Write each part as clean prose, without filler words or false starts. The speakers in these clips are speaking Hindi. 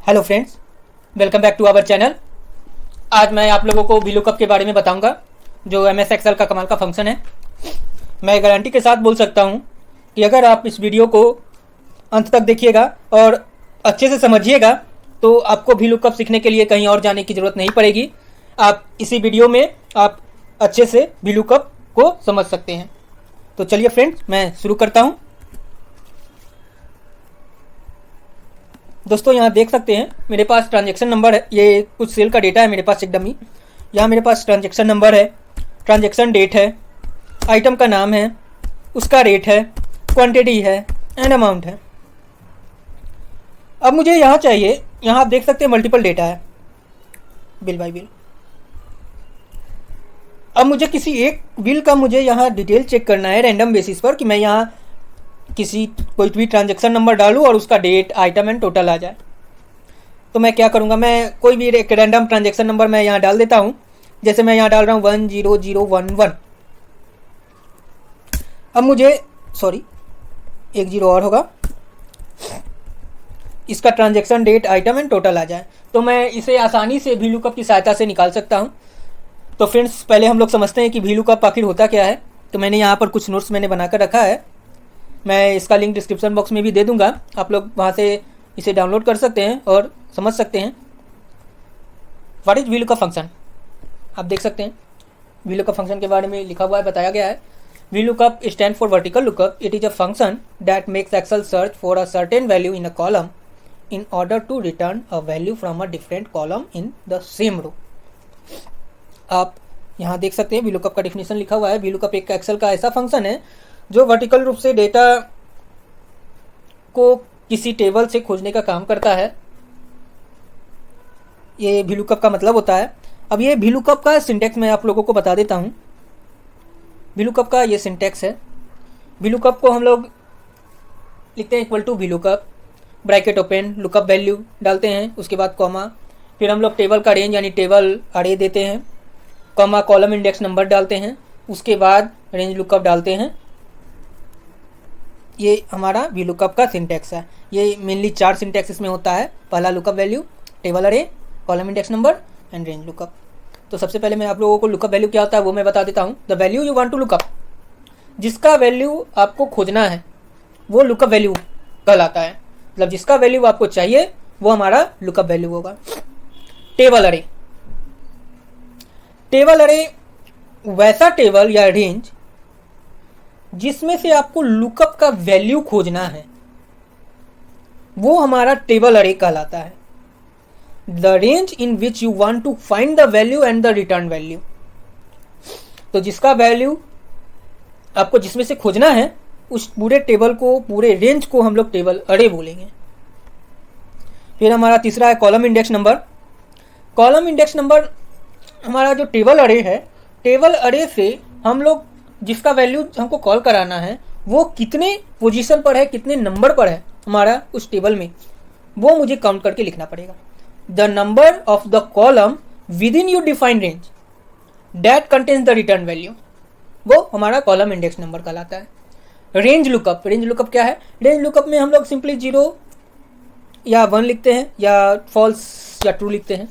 Hello friends, welcome back to our channel. आज मैं आप लोगों को VLOOKUP के बारे में बताऊंगा, जो MS एक्सेल का कमाल का फंक्शन है। मैं गारंटी के साथ बोल सकता हूं कि अगर आप इस वीडियो को अंत तक देखिएगा और अच्छे से समझिएगा तो आपको VLOOKUP सीखने के लिए कहीं और जाने की ज़रूरत नहीं पड़ेगी। आप इसी वीडियो में आप अच्छे से VLOOKUP को समझ सकते हैं। तो चलिए फ्रेंड्स, मैं शुरू करता हूँ। दोस्तों, यहाँ देख सकते हैं मेरे पास ट्रांजैक्शन नंबर है। ये कुछ सेल का डेटा है मेरे पास, एक डमी। यहाँ मेरे पास ट्रांजैक्शन नंबर है, ट्रांजैक्शन डेट है, आइटम का नाम है, उसका रेट है, क्वांटिटी है एंड अमाउंट है। अब मुझे यहाँ चाहिए, यहाँ आप देख सकते हैं मल्टीपल डेटा है, बिल बाय बिल। अब मुझे किसी एक बिल का मुझे यहाँ डिटेल चेक करना है रैंडम बेसिस पर, कि मैं यहाँ कोई भी ट्रांजैक्शन नंबर डालूं और उसका डेट, आइटम एंड टोटल आ जाए। तो मैं क्या करूंगा, मैं कोई भी एक रैंडम ट्रांजैक्शन नंबर मैं यहाँ डाल देता हूं। जैसे मैं यहाँ डाल रहा हूँ 10011। अब मुझे एक जीरो और होगा, इसका transaction date, item and total आ जाए तो मैं इसे आसानी से VLOOKUP की सहायता से निकाल सकता हूँ। तो फ्रेंड्स, पहले हम लोग समझते हैं कि VLOOKUP आखिर होता क्या है। तो मैंने यहाँ पर कुछ नोट्स मैंने बनाकर रखा है, मैं इसका लिंक डिस्क्रिप्शन बॉक्स में भी दे दूंगा। आप लोग वहाँ से इसे डाउनलोड कर सकते हैं और समझ सकते हैं। व्हाट इज VLOOKUP फंक्शन, आप देख सकते हैं VLOOKUP फंक्शन के बारे में लिखा हुआ है, बताया गया है। VLOOKUP stand for vertical lookup. It is a function that makes Excel search for a certain value in a column in order to return a value from a different column in the same row। आप यहाँ देख सकते हैं VLOOKUP का डिफिनेशन लिखा हुआ है। VLOOKUP एक एक्सेल का ऐसा फंक्शन है जो वर्टिकल रूप से डेटा को किसी टेबल से खोजने का काम करता है। ये VLOOKUP का मतलब होता है। अब ये VLOOKUP का सिंटैक्स मैं आप लोगों को बता देता हूँ। VLOOKUP का ये सिंटैक्स है। VLOOKUP को हम लोग लिखते हैं equal to VLOOKUP, bracket open, lookup value डालते हैं, उसके बाद कॉमा, फिर हम लोग टेबल का रेंज यानी टेबल अरे देते हैं, कॉमा, कॉलम इंडेक्स नंबर डालते हैं, उसके बाद रेंज लुकअप डालते हैं। ये हमारा VLOOKUP का सिंटैक्स है। ये मेनली 4 सिंटैक्स इसमें होता है। पहला लुकअप वैल्यू, टेबल अरे, column index number and range lookup. तो सबसे पहले मैं आप लोगों को लुकअप वैल्यू क्या होता है वो मैं बता देता हूँ। The value you want to lookup, जिसका वैल्यू आपको खोजना है वो लुकअप वैल्यू कहलाता है। मतलब जिसका वैल्यू आपको चाहिए वो हमारा लुकअप वैल्यू होगा। टेबल अरे, टेबल अरे वैसा टेबल या रेंज जिसमें से आपको लुकअप का वैल्यू खोजना है वो हमारा टेबल अरे कहलाता है। The range in which you want to find the value and the return value. तो जिसका वैल्यू आपको जिसमें से खोजना है उस पूरे टेबल को, पूरे रेंज को हम लोग टेबल अरे बोलेंगे। फिर हमारा तीसरा है column index number. Column index number हमारा जो टेबल अरे है, टेबल अरे से हम लोग जिसका वैल्यू हमको कॉल कराना है वो कितने पोजीशन पर है, कितने नंबर पर है हमारा उस टेबल में, वो मुझे काउंट करके लिखना पड़ेगा। The number of the column with in you defined range that contains the return value, वो हमारा कॉलम इंडेक्स नंबर कहलाता है। रेंज लुकअप, रेंज लुकअप क्या है? रेंज लुकअप में हम लोग सिंपली 0 या 1 लिखते हैं या फॉल्स या ट्रू लिखते हैं।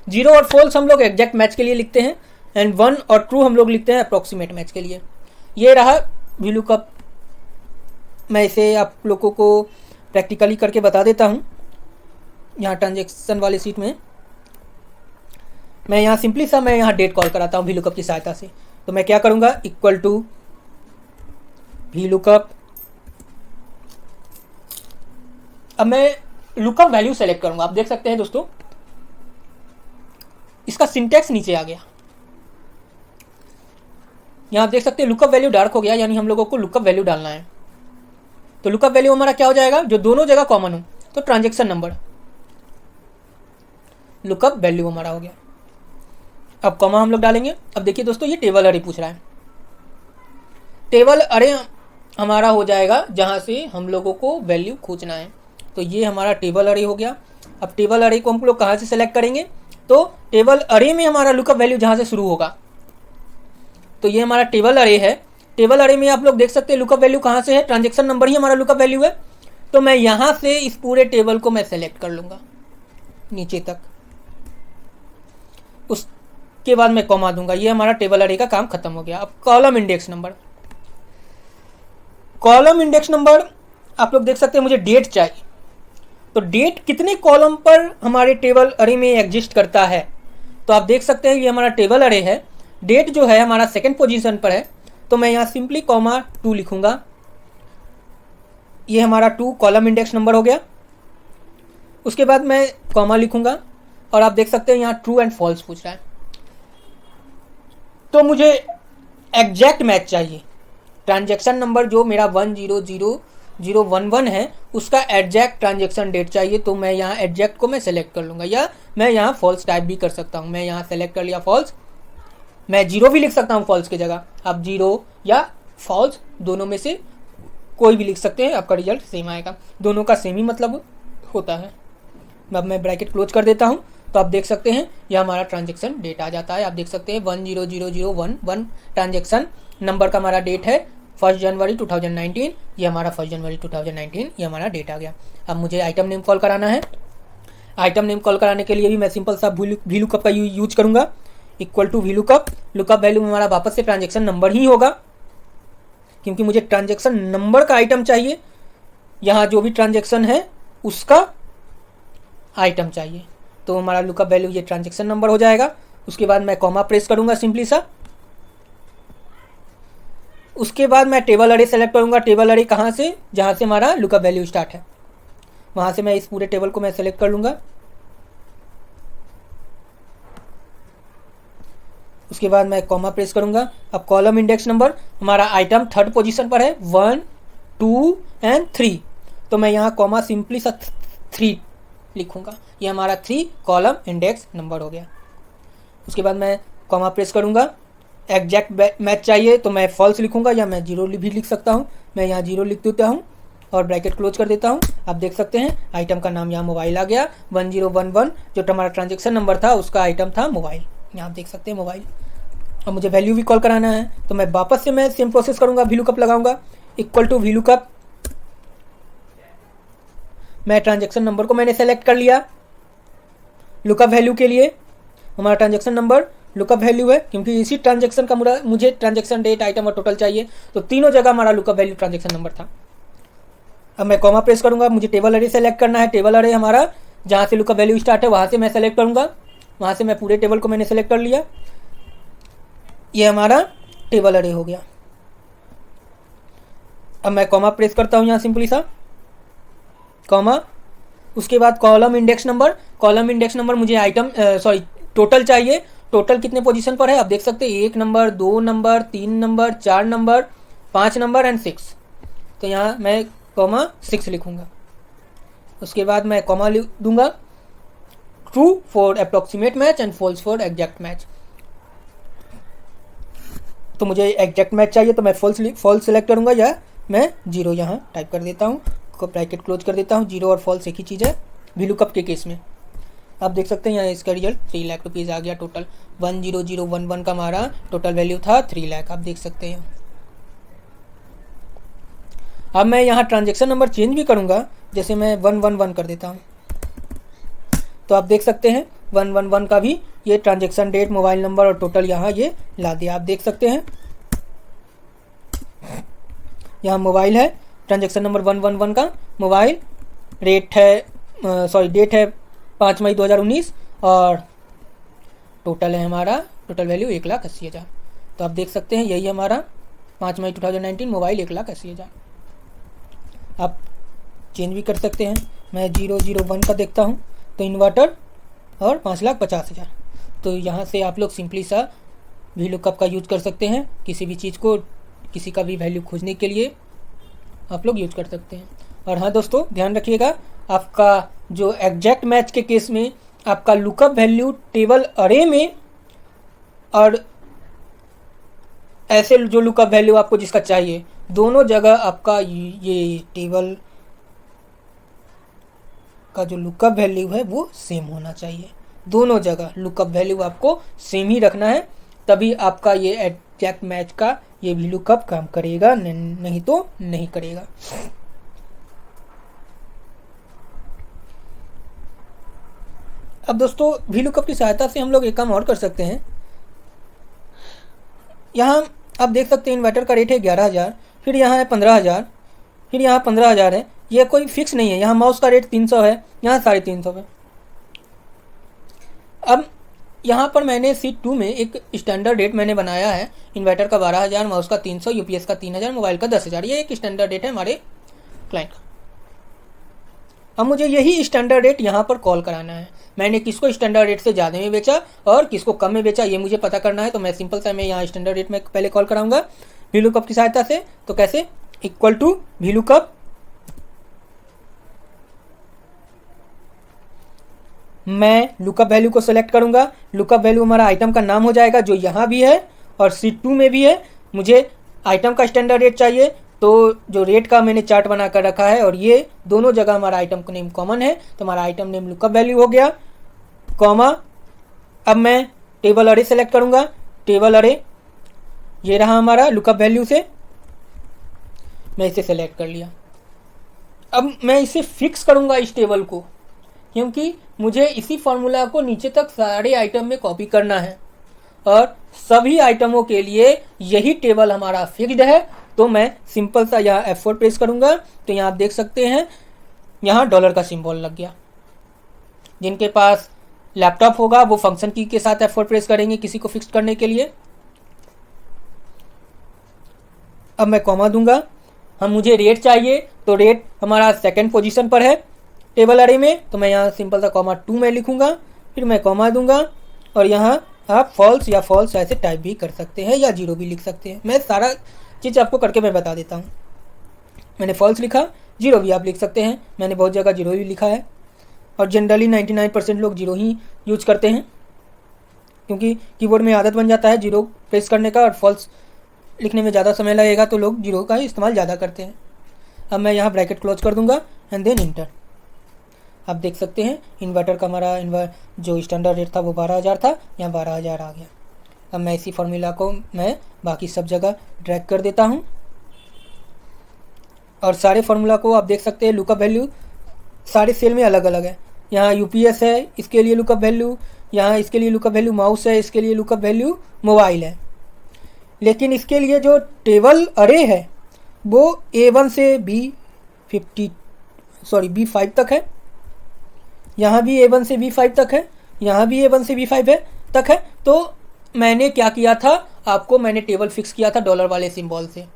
0 और फॉल्स हम लोग एग्जैक्ट मैच के लिए लिखते हैं एंड 1 और ट्रू हम लोग लिखते हैं अप्रॉक्सीमेट मैच के लिए। ये रहा VLOOKUP। मैं इसे आप लोगों को प्रैक्टिकली करके बता देता हूँ। यहाँ ट्रांजेक्शन वाले सीट में मैं यहाँ सिंपली सा मैं यहाँ डेट कॉल कराता हूँ VLOOKUP की सहायता से। तो मैं क्या करूँगा, इक्वल टू VLOOKUP। अब मैं लुकअप वैल्यू सेलेक्ट करूंगा। आप देख सकते हैं दोस्तों, इसका सिंटैक्स नीचे आ गया। यहां आप देख सकते हैं लुकअप वैल्यू डार्क हो गया, यानी हम लोगों को लुकअप वैल्यू डालना है। तो लुकअप वैल्यू हमारा क्या हो जाएगा, जो दोनों जगह कॉमन हो। तो ट्रांजैक्शन नंबर, लुकअप वैल्यू हमारा हो गया। अब कॉमा हम लोग डालेंगे। अब देखिए दोस्तों, ये टेबल अरे पूछ रहा है। टेबल अरे हमारा हो जाएगा जहां से हम लोगों को वैल्यू खोजना है। तो ये हमारा टेबल अरे हो गया। अब टेबल अरे को हम लोग कहाँ से सेलेक्ट करेंगे, तो टेबल अरे में हमारा लुकअप वैल्यू जहां से शुरू होगा। तो ये हमारा टेबल अरे है। टेबल अरे में आप लोग देख सकते हैं लुकअप वैल्यू कहाँ से है, ट्रांजैक्शन नंबर ही हमारा लुकअप वैल्यू है। तो मैं यहाँ से इस पूरे टेबल को मैं सेलेक्ट कर लूँगा नीचे तक। उसके बाद मैं कॉमा दूंगा। ये हमारा टेबल अरे का काम खत्म हो गया। अब column index number, column index number आप लोग देख सकते हैं मुझे डेट चाहिए। तो डेट कितने कॉलम पर हमारे टेबल अरे में एग्जिस्ट करता है, तो आप देख सकते हैं ये हमारा टेबल अरे है। डेट जो है हमारा सेकंड पोजीशन पर है, तो मैं यहाँ सिंपली कॉमा 2 लिखूंगा। ये हमारा 2 कॉलम इंडेक्स नंबर हो गया। उसके बाद मैं कॉमा लिखूंगा और आप देख सकते हैं यहाँ ट्रू एंड फॉल्स पूछ रहा है। तो मुझे एग्जैक्ट मैच चाहिए। ट्रांजैक्शन नंबर जो मेरा 100011 है उसका एग्जैक्ट ट्रांजैक्शन डेट चाहिए। तो मैं यहाँ एग्जैक्ट को मैं सेलेक्ट कर लूँगा, या मैं यहाँ फॉल्स टाइप भी कर सकता हूँ। मैं यहाँ सेलेक्ट कर लिया फॉल्स, मैं 0 भी लिख सकता हूँ फॉल्स की जगह। आप 0 या फॉल्स दोनों में से कोई भी लिख सकते हैं, आपका रिजल्ट सेम आएगा। दोनों का सेम ही मतलब होता है। अब मैं ब्रैकेट क्लोज कर देता हूँ, तो आप देख सकते हैं यह हमारा ट्रांजैक्शन डेट आ जाता है। आप देख सकते हैं 100011 ट्रांजैक्शन नंबर का हमारा डेट है 1 जनवरी 2019। ये हमारा 1 जनवरी 2019 ये हमारा डेट आ गया। अब मुझे आइटम नेम कॉल कराना है। आइटम नेम कॉल कराने के लिए भी मैं सिंपल सा वी लुकअप का यूज करूंगा। Equal to V lookup, lookup value हमारा वापस से ट्रांजैक्शन नंबर ही होगा, क्योंकि मुझे ट्रांजैक्शन नंबर का आइटम चाहिए। यहाँ जो भी ट्रांजैक्शन है उसका आइटम चाहिए, तो हमारा लुकअप वैल्यू ये ट्रांजैक्शन नंबर हो जाएगा। उसके बाद मैं कॉमा प्रेस करूंगा सिंपली सा। उसके बाद मैं टेबल अरे सेलेक्ट करूंगा। टेबल अरे कहाँ से, जहाँ से हमारा लुकअप वैल्यू स्टार्ट है, वहाँ से मैं इस पूरे टेबल को मैं सेलेक्ट कर लूंगा। उसके बाद मैं कॉमा प्रेस करूंगा। अब कॉलम इंडेक्स नंबर हमारा आइटम थर्ड पोजीशन पर है 1, 2 एंड 3, तो मैं यहाँ कॉमा सिंपली सा 3 लिखूंगा। ये हमारा 3 कॉलम इंडेक्स नंबर हो गया। उसके बाद मैं कॉमा प्रेस करूंगा। एग्जैक्ट मैच चाहिए तो मैं फॉल्स लिखूंगा, या मैं 0 भी लिख सकता हूँ। मैं यहाँ 0 लिख देता हूँ और ब्रैकेट क्लोज कर देता हूँ। आप देख सकते हैं आइटम का नाम यहाँ मोबाइल आ गया। 1011 जो हमारा ट्रांजेक्शन नंबर था उसका आइटम था मोबाइल। यहाँ आप देख सकते हैं मोबाइल। अब मुझे वैल्यू भी कॉल कराना है, तो मैं वापस से मैं सेम प्रोसेस करूँगा। वी लुकअप लगाऊंगा। इक्वल टू वी लुकअप, मैं ट्रांजैक्शन नंबर को मैंने सेलेक्ट कर लिया। लुकअप वैल्यू के लिए हमारा ट्रांजैक्शन नंबर लुकअप वैल्यू है, क्योंकि इसी ट्रांजैक्शन का मुझे ट्रांजैक्शन डेट, आइटम और टोटल चाहिए, तो तीनों जगह हमारा लुकअप वैल्यू ट्रांजैक्शन नंबर था। अब मैं कॉमा प्रेस करूंगा। मुझे टेबल अरे सेलेक्ट करना है। टेबल अरे हमारा जहाँ से लुकअप वैल्यू स्टार्ट है वहाँ से मैं सेलेक्ट करूंगा। वहाँ से मैं पूरे टेबल को मैंने सेलेक्ट कर लिया। ये हमारा टेबल अरे हो गया। अब मैं कॉमा प्रेस करता हूँ यहाँ सिंपली सा कॉमा। उसके बाद column index number, column index number मुझे आइटम टोटल चाहिए। टोटल कितने पोजीशन पर है आप देख सकते हैं 1 number, 2 number, 3 number, 4 number, 5 number and 6। तो यहाँ मैं कॉमा 6 लिखूंगा। उसके बाद मैं कॉमा लिख दूंगा। True for approximate match and false for exact match. तो मुझे एग्जैक्ट मैच चाहिए तो मैं फॉल्स सेलेक्ट करूंगा, या मैं 0 यहाँ टाइप कर देता हूँ। ब्रैकेट क्लोज कर देता हूँ। 0 और फॉल्स एक ही चीज़ है वी लुकअप के केस में। आप देख सकते हैं यहाँ इसका रिजल्ट 3 लाख रुपीज़ आ गया। टोटल 10011 का हमारा टोटल वैल्यू था 3 लाख। आप देख सकते हैं। अब मैं यहाँ ट्रांजैक्शन नंबर चेंज भी करूँगा, जैसे मैं 111 कर देता हूँ, तो आप देख सकते हैं 111 का भी ये ट्रांजैक्शन डेट, मोबाइल नंबर और टोटल यहाँ ये ला दिया। आप देख सकते हैं यहाँ मोबाइल है, ट्रांजैक्शन नंबर 111 का मोबाइल, डेट है 5 मई 2019 और टोटल है हमारा टोटल वैल्यू 1,80,000। तो आप देख सकते हैं यही हमारा 5 मई 2019 मोबाइल 1,80,000। आप चेंज भी कर सकते हैं। मैं 001 का देखता हूँ तो इन्वर्टर और 5,50,000। तो यहाँ से आप लोग सिंपली सा वी लुकअप का यूज कर सकते हैं। किसी भी चीज़ को, किसी का भी वैल्यू खोजने के लिए आप लोग यूज कर सकते हैं। और हाँ दोस्तों, ध्यान रखिएगा, आपका जो एग्जैक्ट मैच के केस में आपका लुकअप वैल्यू टेबल अरे में और ऐसे जो लुकअप वैल्यू आपको जिसका चाहिए, दोनों जगह आपका ये टेबल का जो लुकअप वैल्यू है वो सेम होना चाहिए। दोनों जगह लुकअप वैल्यू आपको सेम ही रखना है, तभी आपका ये एग्जैक्ट मैच का ये भी लुकअप काम करेगा, नहीं तो नहीं करेगा। अब दोस्तों वी लुकअप की सहायता से हम लोग एक काम और कर सकते हैं। यहाँ आप देख सकते हैं इन्वर्टर का रेट है 11,000, फिर यहाँ है 15,000, फिर यहाँ 15,000 है। ये कोई फिक्स नहीं है। यहाँ माउस का रेट 300 है, यहाँ 350 है। अब यहाँ पर मैंने सीट 2 में एक स्टैंडर्ड रेट मैंने बनाया है। इन्वर्टर का 12,000, माउस का 300, यूपीएस का 3,000, मोबाइल का 10,000। ये एक स्टैंडर्ड रेट है हमारे क्लाइंट का। अब मुझे यही स्टैंडर्ड रेट यहाँ पर कॉल कराना है। मैंने किसको स्टैंडर्ड रेट से ज़्यादा में बेचा और किसको कम में बेचा, ये मुझे पता करना है। तो मैं सिंपल सा मैं यहाँ स्टैंडर्ड रेट में पहले कॉल कराऊंगा वी लुकअप की सहायता से। तो कैसे, इक्वल टू वी लुकअप, मैं लुकअप वैल्यू को सेलेक्ट करूंगा। लुकअप वैल्यू हमारा आइटम का नाम हो जाएगा, जो यहाँ भी है और सीट 2 में भी है। मुझे आइटम का स्टैंडर्ड रेट चाहिए, तो जो रेट का मैंने चार्ट बना कर रखा है और ये दोनों जगह हमारा आइटम का नेम कॉमन है, तो हमारा आइटम नेम लुकअप वैल्यू हो गया, कॉमा। अब मैं टेबल अरे सेलेक्ट करूंगा। टेबल अरे ये रहा हमारा लुकअप वैल्यू से, मैं इसे सेलेक्ट कर लिया। अब मैं इसे फिक्स करूंगा इस टेबल को, क्योंकि मुझे इसी फॉर्मूला को नीचे तक सारे आइटम में कॉपी करना है और सभी आइटमों के लिए यही टेबल हमारा फिक्स्ड है। तो मैं सिंपल सा यहाँ F4 प्रेस करूंगा, तो यहाँ आप देख सकते हैं यहाँ डॉलर का सिंबल लग गया। जिनके पास लैपटॉप होगा वो फंक्शन की के साथ F4 प्रेस करेंगे किसी को फिक्स करने के लिए। अब मैं कॉमा दूंगा। हम मुझे रेट चाहिए, तो रेट हमारा सेकंड पोजीशन पर है टेबल अरे में, तो मैं यहाँ सिंपल सा कॉमा 2 में लिखूंगा, फिर मैं कॉमा दूंगा और यहाँ आप फॉल्स या फॉल्स ऐसे टाइप भी कर सकते हैं या 0 भी लिख सकते हैं। मैं सारा चीज़ आपको करके मैं बता देता हूँ। मैंने फॉल्स लिखा, 0 भी आप लिख सकते हैं। मैंने बहुत जगह 0 भी लिखा है और जनरली 99% लोग 0 ही यूज करते हैं, क्योंकि कीबोर्ड में आदत बन जाता है 0 प्रेस करने का और फॉल्स लिखने में ज़्यादा समय लगेगा, तो लोग 0 का इस्तेमाल ज़्यादा करते हैं। अब मैं यहाँ ब्रैकेट क्लोज कर दूंगा एंड देन इंटर। आप देख सकते हैं इन्वर्टर का हमारा जो स्टैंडर्ड रेट था वो 12,000 था, यहाँ 12,000 आ गया। अब मैं इसी फॉर्मूला को मैं बाकी सब जगह ड्रैग कर देता हूँ और सारे फार्मूला को आप देख सकते हैं लुकअप वैल्यू सारे सेल में अलग अलग है। यहाँ यूपीएस है, इसके लिए लुकअप वैल्यू, यहाँ इसके लिए लुकअप वैल्यू माउस है, इसके लिए लुकअप वैल्यू मोबाइल है। लेकिन इसके लिए जो टेबल अरे है वो A1 से B5 तक है, यहाँ भी A1 से B5 तक है, यहाँ भी A1 से B5 तक है। तो मैंने क्या किया था, आपको मैंने टेबल फिक्स किया था डॉलर वाले सिंबल से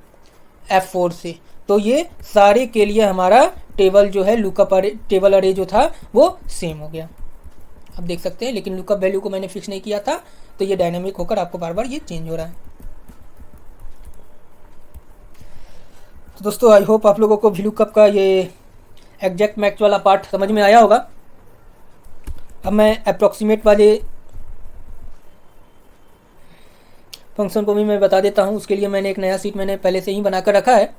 F4 से। तो ये सारे के लिए हमारा टेबल जो है लुकअप अरे, टेबल अरे जो था वो सेम हो गया। आप देख सकते हैं, लेकिन लुकअप वैल्यू को मैंने फिक्स नहीं किया था, तो ये डायनेमिक होकर आपको बार बार ये चेंज हो रहा है। तो दोस्तों आई होप आप लोगों को वी लुकअप का ये एग्जैक्ट मैच वाला पार्ट समझ में आया होगा। अब मैं अप्रॉक्सीमेट वाले फंक्शन को भी मैं बता देता हूँ। उसके लिए मैंने एक नया सीट मैंने पहले से ही बनाकर रखा है।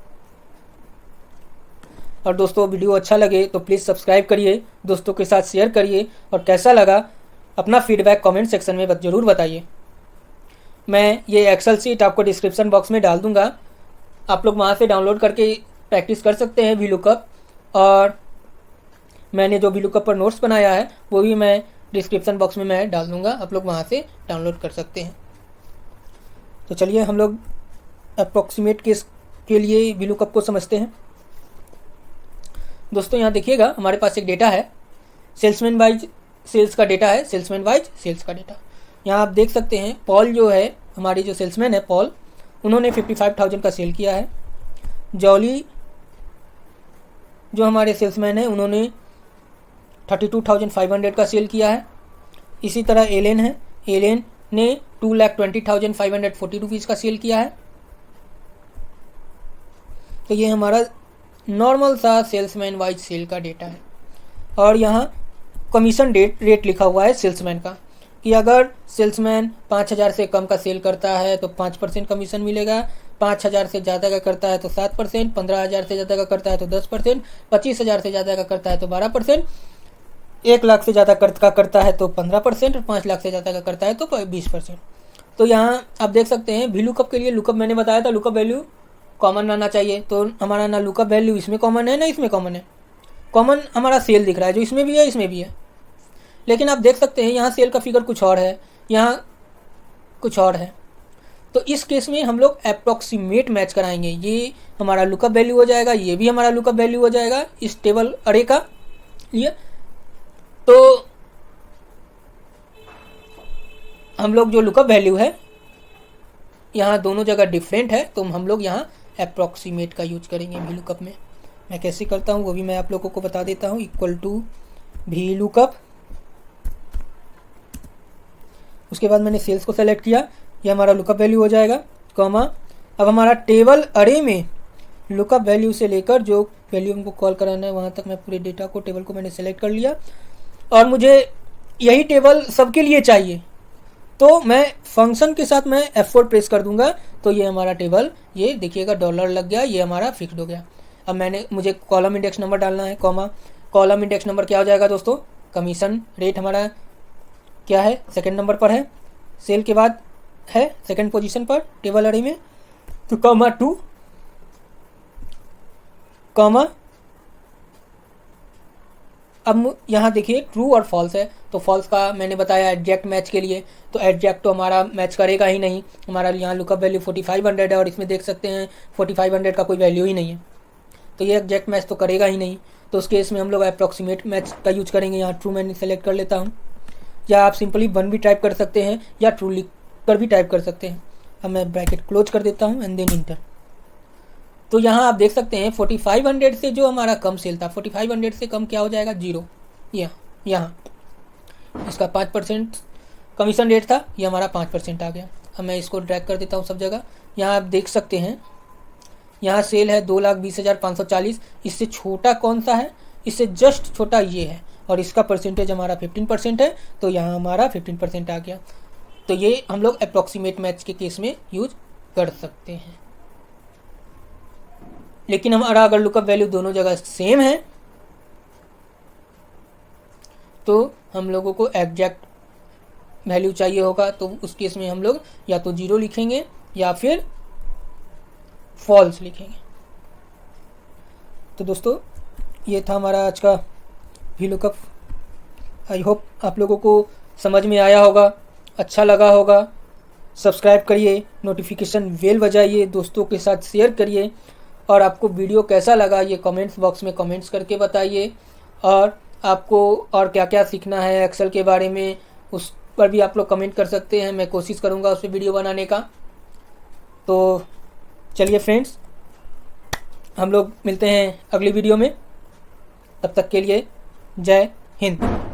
और दोस्तों वीडियो अच्छा लगे तो प्लीज़ सब्सक्राइब करिए, दोस्तों के साथ शेयर करिए और कैसा लगा अपना फीडबैक कमेंट सेक्शन में ज़रूर बताइए। मैं ये एक्सेल सीट आपको डिस्क्रिप्शन बॉक्स में डाल दूँगा, आप लोग वहाँ से डाउनलोड करके प्रैक्टिस कर सकते हैं वी लुकअप। और मैंने जो वी लुकअप पर नोट्स बनाया है वो भी मैं डिस्क्रिप्शन बॉक्स में मैं डाल दूँगा, आप लोग वहाँ से डाउनलोड कर सकते हैं। तो चलिए हम लोग अप्रॉक्सीमेट केस के लिए वी लुकअप को समझते हैं। दोस्तों यहाँ देखिएगा हमारे पास एक डेटा है, सेल्समैन वाइज सेल्स का डेटा है, सेल्समैन वाइज सेल्स का डेटा। यहाँ आप देख सकते हैं पॉल जो है, हमारी जो सेल्समैन है पॉल, उन्होंने 55,000 का सेल किया है। जॉली जो हमारे सेल्समैन है उन्होंने 32,500 का सेल किया है। इसी तरह एलेन है, एलेन ने 2,20,540 रुपीज़ का सेल किया है। तो ये हमारा नॉर्मल सा सेल्समैन वाइज सेल का डेटा है। और यहाँ कमीशन रेट लिखा हुआ है सेल्समैन का, कि अगर सेल्समैन 5,000 से कम का सेल करता है तो 5% कमीशन मिलेगा, 5,000 से ज़्यादा का करता है तो 7%, 15,000 से ज़्यादा का करता है तो 10%, 25,000 से ज़्यादा का करता है तो 12%, 1 लाख से ज़्यादा का करता है तो 15% और 5 लाख से ज़्यादा का करता है तो 20%। तो यहाँ आप देख सकते हैं वी लुकअप के लिए लुकअप मैंने बताया था लुकअप वैल्यू कॉमन आना चाहिए, तो हमारा ना लुकअप वैल्यू इसमें कॉमन है ना इसमें कॉमन है। कॉमन हमारा सेल दिख रहा है, जो इसमें भी है इसमें भी है। लेकिन आप देख सकते हैं यहाँ सेल का फिगर कुछ और है, यहाँ कुछ और है। तो इस केस में हम लोग अप्रॉक्सीमेट मैच कराएंगे। ये हमारा लुकअप वैल्यू हो जाएगा, ये भी हमारा लुकअप वैल्यू हो जाएगा इस टेबल अरे का लिए। तो हम लोग जो लुकअप वैल्यू है यहाँ दोनों जगह डिफरेंट है, तो हम लोग यहाँ अप्रॉक्सीमेट का यूज करेंगे वी लुकअप में। मैं कैसे करता हूँ वो भी मैं आप लोगों को बता देता हूँ। इक्वल टू वी लुकअप, उसके बाद मैंने सेल्स को सेलेक्ट किया, ये हमारा लुकअप वैल्यू हो जाएगा, कॉमा। अब हमारा टेबल अरे में लुकअप वैल्यू से लेकर जो वैल्यू हमको कॉल कराना है वहाँ तक मैं पूरे डेटा को, टेबल को मैंने सेलेक्ट कर लिया। और मुझे यही टेबल सबके लिए चाहिए, तो मैं फंक्शन के साथ मैं F4 प्रेस कर दूंगा, तो ये हमारा टेबल, ये देखिएगा डॉलर लग गया, ये हमारा फिक्स्ड हो गया। अब मुझे कॉलम इंडेक्स नंबर डालना है, कॉमा। कॉलम इंडेक्स नंबर क्या हो जाएगा दोस्तों, कमीशन रेट हमारा क्या है, सेकंड नंबर पर है, सेल के बाद है सेकंड पोजीशन पर टेबल अरे में, तो कॉमा 2, कॉमा। अब यहाँ देखिए ट्रू और फॉल्स है, तो फॉल्स का मैंने बताया एग्जैक्ट मैच के लिए, तो एग्जैक्ट तो हमारा मैच करेगा ही नहीं। हमारा यहाँ लुकअप वैल्यू 4500 है और इसमें देख सकते हैं 4500 का कोई वैल्यू ही नहीं है, तो ये एग्जैक्ट मैच तो करेगा ही नहीं। तो उस केस में हम लोग अप्रॉक्सीमेट मैच का यूज करेंगे। यहाँ ट्रू मैंने सेलेक्ट कर लेता हूँ, या आप सिंपली 1 भी टाइप कर सकते हैं या ट्रू लिख कर भी टाइप कर सकते हैं। अब मैं ब्रैकेट क्लोज कर देता हूँ एंड देन इंटर। तो यहाँ आप देख सकते हैं 4500 से जो हमारा कम सेल था, 4500 से कम क्या हो जाएगा, 0। यहाँ इसका 5% कमीशन रेट था, ये हमारा 5% आ गया। अब मैं इसको ड्रैग कर देता हूँ सब जगह। यहाँ आप देख सकते हैं यहाँ सेल है 2,20,540, इससे छोटा कौन सा है, इससे जस्ट छोटा ये है, और इसका परसेंटेज हमारा 15% है, तो यहाँ हमारा 15% आ गया। तो ये हम लोग अप्रॉक्सीमेट मैच के केस में यूज कर सकते हैं। लेकिन हमारा अगर लुकअप वैल्यू दोनों जगह सेम है तो हम लोगों को एग्जैक्ट वैल्यू चाहिए होगा, तो उस केस में हम लोग या तो 0 लिखेंगे या फिर फॉल्स लिखेंगे। तो दोस्तों ये था हमारा आज का वी लुकअप। आई होप आप लोगों को समझ में आया होगा, अच्छा लगा होगा। सब्सक्राइब करिए, नोटिफिकेशन बेल बजाइए, दोस्तों के साथ शेयर करिए, और आपको वीडियो कैसा लगा ये कमेंट्स बॉक्स में कमेंट्स करके बताइए। और आपको और क्या क्या सीखना है एक्सेल के बारे में, उस पर भी आप लोग कमेंट कर सकते हैं, मैं कोशिश करूँगा उस पर वीडियो बनाने का। तो चलिए फ्रेंड्स, हम लोग मिलते हैं अगली वीडियो में, तब तक के लिए जय हिंद।